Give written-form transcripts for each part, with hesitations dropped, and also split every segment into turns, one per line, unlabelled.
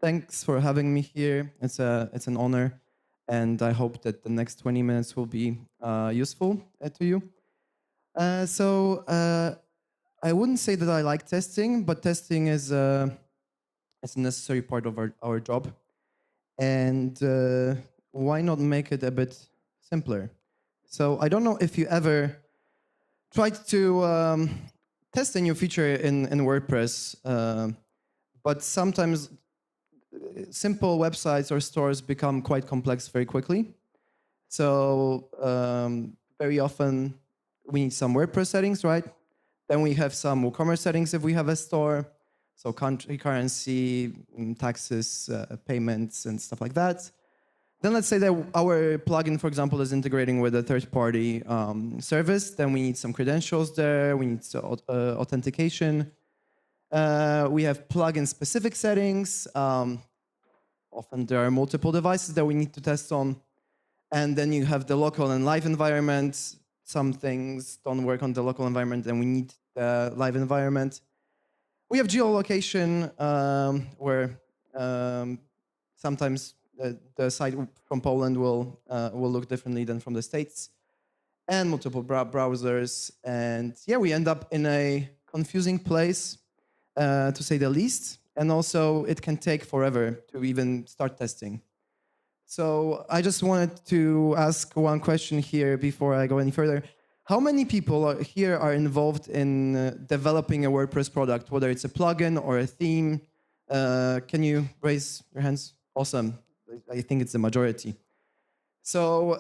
Thanks for having me here. It's an honor, and I hope that the next 20 minutes will be useful to you. I wouldn't say that I like testing, but testing is it's a necessary part of our job. And why not make it a bit simpler? So I don't know if you ever tried to test a new feature in WordPress, but sometimes simple websites or stores become quite complex very quickly. So very often we need some WordPress settings, right? Then we have some WooCommerce settings if we have a store. So country, currency, taxes, payments, and stuff like that. Then let's say that our plugin, for example, is integrating with a third-party service. Then we need some credentials there. We need authentication. We have plugin-specific settings. Often there are multiple devices that we need to test on. And then you have the local and live environment. Some things don't work on the local environment, and we need the live environment. We have geolocation, where sometimes the site from Poland will look differently than from the States, and multiple browsers. And yeah, we end up in a confusing place, to say the least. And also, it can take forever to even start testing. So I just wanted to ask one question here before I go any further. How many people here are involved in developing a WordPress product, whether it's a plugin or a theme? Can you raise your hands? Awesome. I think it's the majority. So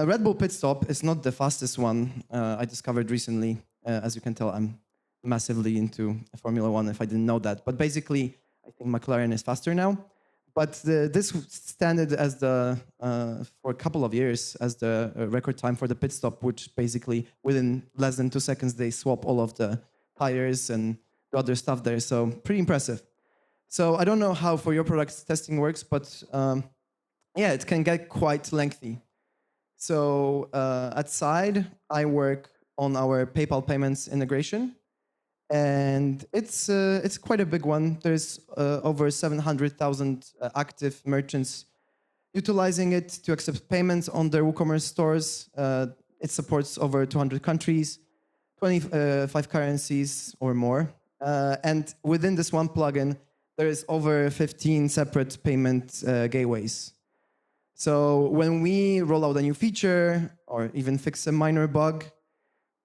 Red Bull Pit Stop is not the fastest one I discovered recently. As you can tell, I'm massively into Formula One if I didn't know that. But basically, I think McLaren is faster now. But this standard as for a couple of years as the record time for the pit stop, which basically within less than 2 seconds, they swap all of the tires and the other stuff there. So pretty impressive. So I don't know how for your products testing works, but yeah, it can get quite lengthy. So at Side, I work on our PayPal payments integration. And it's quite a big one. There's over 700,000 active merchants utilizing it to accept payments on their WooCommerce stores. It supports over 200 countries, 25 currencies or more. And within this one plugin, there is over 15 separate payment gateways. So when we roll out a new feature or even fix a minor bug,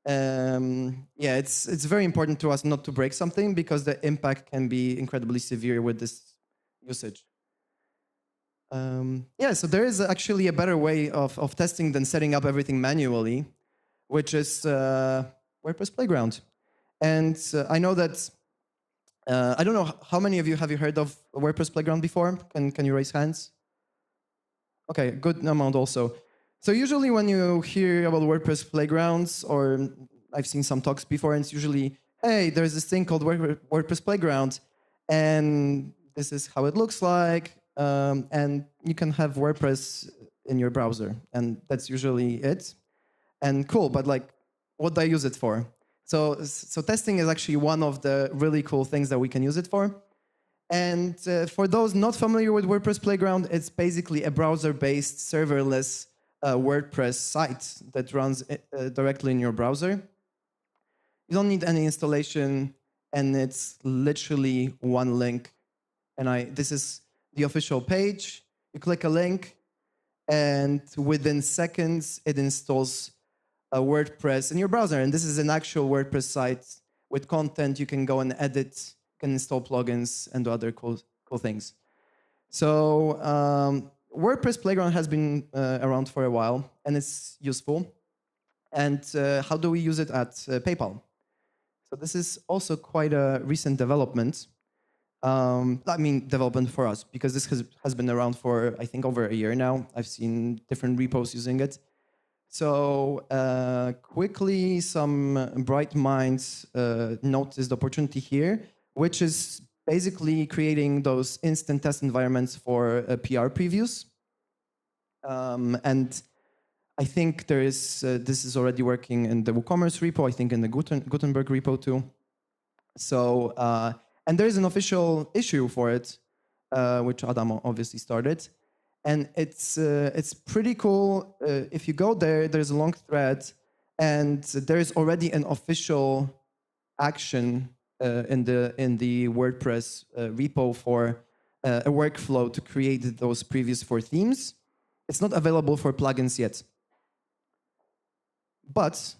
yeah, it's very important to us not to break something because the impact can be incredibly severe with this usage. Yeah, so there is actually a better way of testing than setting up everything manually, which is WordPress Playground. And I know that, I don't know, how many of you have you heard of WordPress Playground before? Can you raise hands? Okay, good amount also. So usually when you hear about WordPress Playgrounds, or I've seen some talks before, and it's usually, hey, there's this thing called WordPress Playground, and this is how it looks like, and you can have WordPress in your browser, and that's usually it. And cool, but like, what do I use it for? So testing is actually one of the really cool things that we can use it for. And for those not familiar with WordPress Playground, it's basically a browser-based serverless WordPress site that runs directly in your browser. You don't need any installation, and it's literally one link. And this is the official page. You click a link, and within seconds, it installs a WordPress in your browser. And this is an actual WordPress site with content. You can go and edit, you can install plugins, and do other cool things. So WordPress Playground has been around for a while, and it's useful. And how do we use it at PayPal? So this is also quite a recent development. I mean, development for us, because this has been around for, I think, over a year now. I've seen different repos using it. So quickly, some bright minds noticed the opportunity here, which is basically creating those instant test environments for PR previews. And I think this is already working in the WooCommerce repo, I think in the Gutenberg repo too. So, and there is an official issue for it. which Adam obviously started. And it's pretty cool. If you go there, there's a long thread, and there's already an official action in the WordPress repo for a workflow to create those previous 4 themes. It's not available for plugins yet, but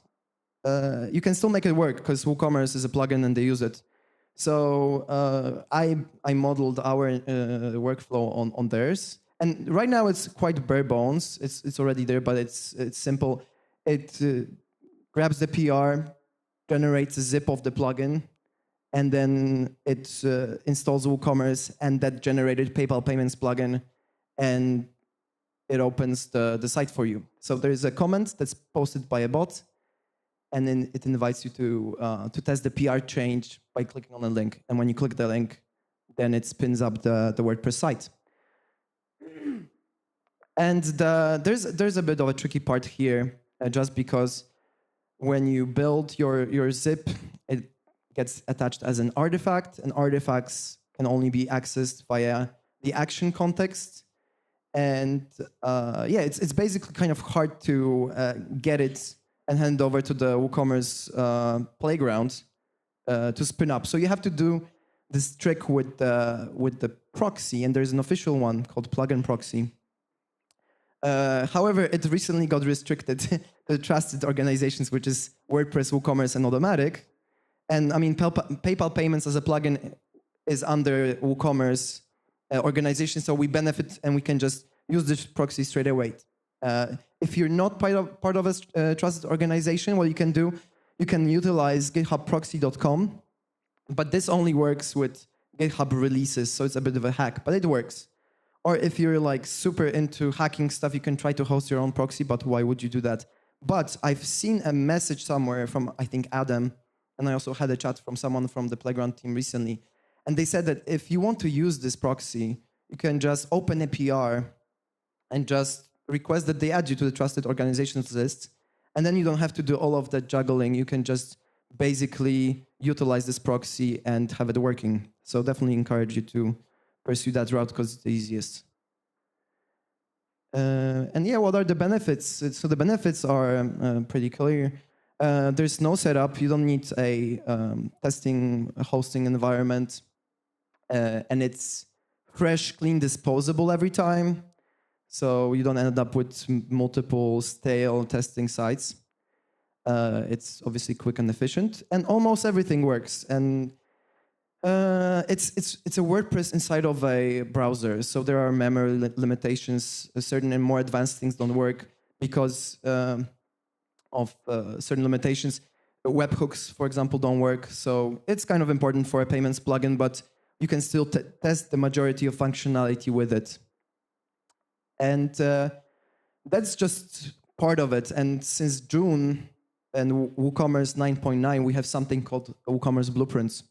you can still make it work because WooCommerce is a plugin and they use it. So I modeled our workflow on theirs, and right now it's quite bare bones. It's already there, but it's simple. It grabs the PR, generates a zip of the plugin, and then it installs WooCommerce and that generated PayPal payments plugin, and it opens the site for you. So there is a comment that's posted by a bot, and then it invites you to test the PR change by clicking on a link. And when you click the link, then it spins up the WordPress site. And there's a bit of a tricky part here, just because when you build your zip, it gets attached as an artifact, and artifacts can only be accessed via the action context. And yeah, it's basically kind of hard to get it and hand over to the WooCommerce playground to spin up. So you have to do this trick with the proxy, and there's an official one called plugin proxy. However, it recently got restricted to trusted organizations, which is WordPress, WooCommerce, and Automatic. And I mean, PayPal payments as a plugin is under WooCommerce organization, so we benefit and we can just use this proxy straight away. If you're not part of a trusted organization, what you can do, you can utilize githubproxy.com, but this only works with GitHub releases, so it's a bit of a hack, but it works. Or if you're like super into hacking stuff, you can try to host your own proxy, but why would you do that? But I've seen a message somewhere from, I think, Adam, and I also had a chat from someone from the Playground team recently, and they said that if you want to use this proxy, you can just open a PR and just request that they add you to the trusted organizations list, and then you don't have to do all of that juggling. You can just basically utilize this proxy and have it working. So definitely encourage you to pursue that route because it's the easiest. And yeah, what are the benefits? So the benefits are pretty clear. There's no setup. You don't need a hosting environment. And it's fresh, clean, disposable every time. So you don't end up with multiple stale testing sites. It's obviously quick and efficient, and almost everything works. And it's a WordPress inside of a browser, so there are memory limitations. Certain and more advanced things don't work because of certain limitations. Webhooks, for example, don't work. So it's kind of important for a payments plugin, but you can still test the majority of functionality with it. And that's just part of it. And since June and WooCommerce 9.9, we have something called WooCommerce Blueprints.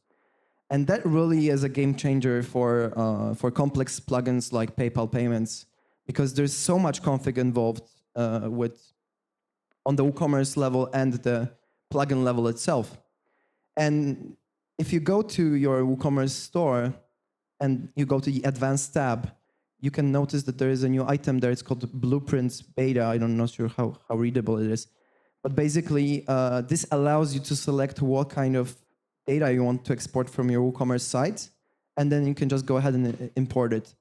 And that really is a game changer for complex plugins like PayPal payments, because there's so much config involved on the WooCommerce level and the plugin level itself. And if you go to your WooCommerce store and you go to the Advanced tab, you can notice that there is a new item there. It's called Blueprints Beta. I'm not sure how readable it is. But basically, this allows you to select what kind of data you want to export from your WooCommerce site, and then you can just go ahead and import it.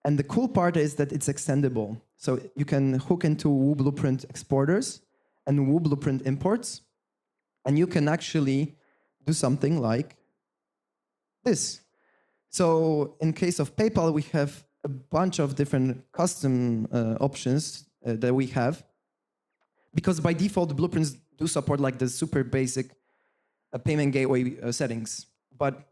And the cool part is that it's extendable. So you can hook into WooBlueprint exporters and WooBlueprint imports, and you can actually do something like this. So in case of PayPal, we have a bunch of different custom options that we have, because by default, Blueprints do support like the super basic payment gateway settings, but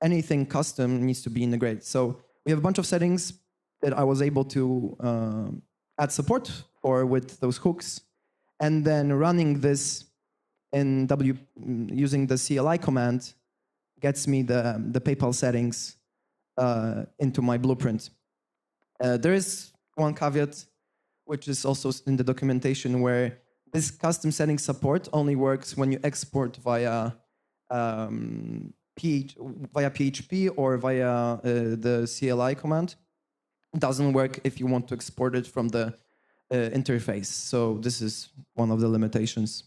anything custom needs to be integrated. So we have a bunch of settings that I was able to add support for with those hooks, and then running this in using the CLI command gets me the PayPal settings into my blueprint. There is one caveat, which is also in the documentation, where this custom settings support only works when you export via via PHP or via the CLI command. It doesn't work if you want to export it from the interface. So this is one of the limitations.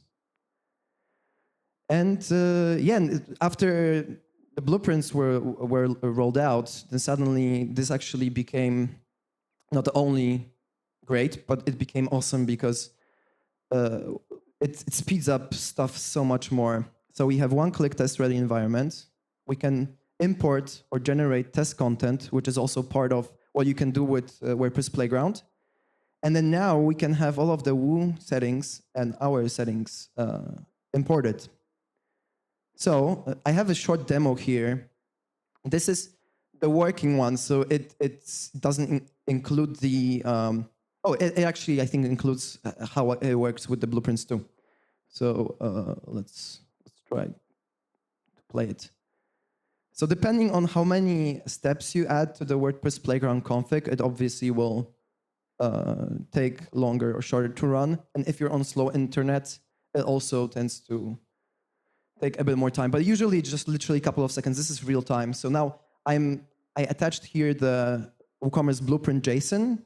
And after the blueprints were rolled out, then suddenly this actually became not only great, but it became awesome because it speeds up stuff so much more. So we have one-click test-ready environment. We can import or generate test content, which is also part of what you can do with WordPress Playground. And then now we can have all of the Woo settings and our settings imported. So I have a short demo here. This is the working one, so it doesn't include the... it actually, I think, includes how it works with the blueprints too. So let's try to play it. So depending on how many steps you add to the WordPress Playground config, it obviously will take longer or shorter to run. And if you're on slow internet, it also tends to take a bit more time. But usually just literally a couple of seconds. This is real time. So now I attached here the WooCommerce Blueprint JSON,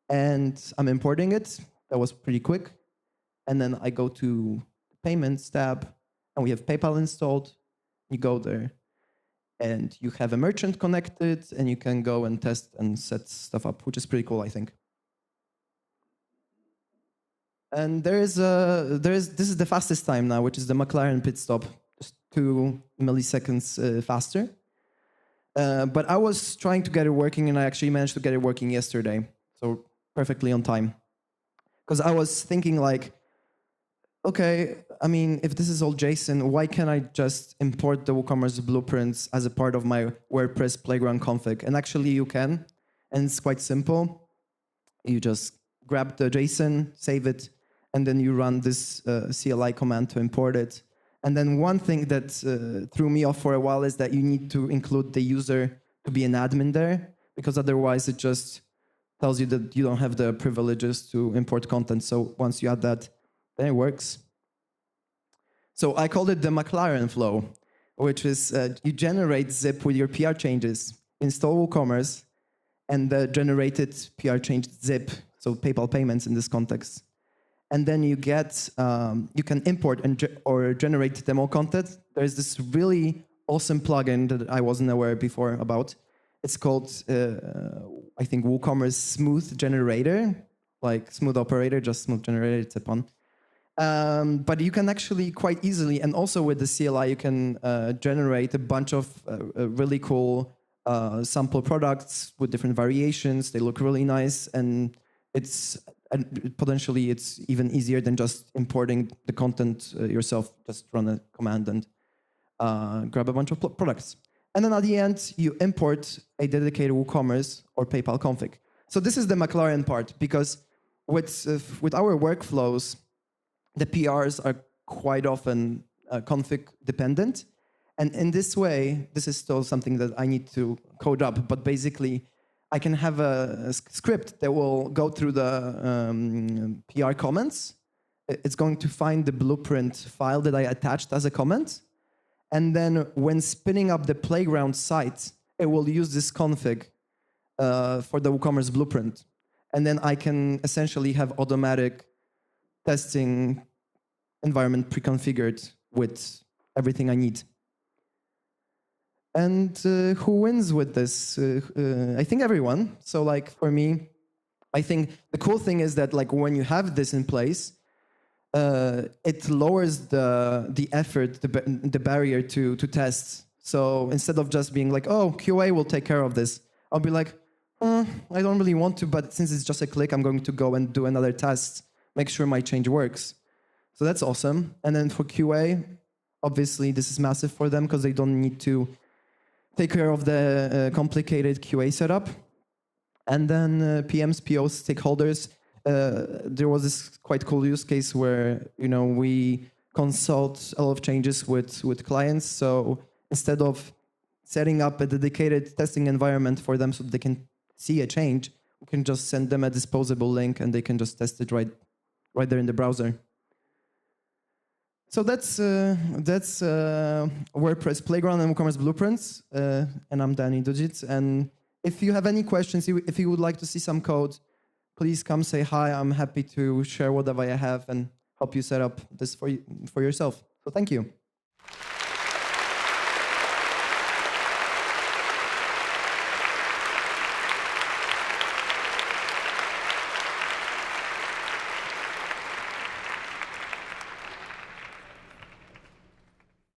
and I'm importing it. That was pretty quick. And then I go to the Payments tab, and we have PayPal installed. You go there, and you have a merchant connected, and you can go and test and set stuff up, which is pretty cool, I think. And this is the fastest time now, which is the McLaren pit stop, just 2 milliseconds faster. But I was trying to get it working, and I actually managed to get it working yesterday, so perfectly on time. Because I was thinking like, okay, I mean, if this is all JSON, why can't I just import the WooCommerce blueprints as a part of my WordPress Playground config? And actually you can, and it's quite simple. You just grab the JSON, save it, and then you run this CLI command to import it. And then one thing that threw me off for a while is that you need to include the user to be an admin there, because otherwise it just tells you that you don't have the privileges to import content. So once you add that, then it works. So I called it the McLaren Flow, which is you generate zip with your PR changes, install WooCommerce, and the generated PR change zip, so PayPal payments in this context. And then you get, you can import or generate demo content. There's this really awesome plugin that I wasn't aware before about. It's called, I think, WooCommerce Smooth Generator, like smooth operator, just smooth generator, it's a pun. But you can actually quite easily, and also with the CLI, you can generate a bunch of really cool sample products with different variations. They look really nice, and potentially it's even easier than just importing the content yourself. Just run a command and grab a bunch of products. And then at the end, you import a dedicated WooCommerce or PayPal config. So this is the McLaren part, because with our workflows, the PRs are quite often config dependent. And in this way, this is still something that I need to code up. But basically, I can have a script that will go through the PR comments. It's going to find the blueprint file that I attached as a comment. And then when spinning up the Playground site, it will use this config for the WooCommerce blueprint. And then I can essentially have automatic testing environment pre-configured with everything I need. And who wins with this? I think everyone. So like for me, I think the cool thing is that like when you have this in place, it lowers the effort, the barrier to test. So instead of just being like, oh, QA will take care of this, I'll be like, I don't really want to, but since it's just a click, I'm going to go and do another test, make sure my change works. So that's awesome. And then for QA, obviously this is massive for them because they don't need to take care of the complicated QA setup. And then PMs, POs, stakeholders, there was this quite cool use case where we consult a lot of changes with clients. So instead of setting up a dedicated testing environment for them so they can see a change, we can just send them a disposable link and they can just test it right there in the browser. So that's WordPress Playground and WooCommerce Blueprints, and I'm Danny Dujic. And if you have any questions, if you would like to see some code, please come say hi. I'm happy to share whatever I have and help you set up this for yourself. So thank you.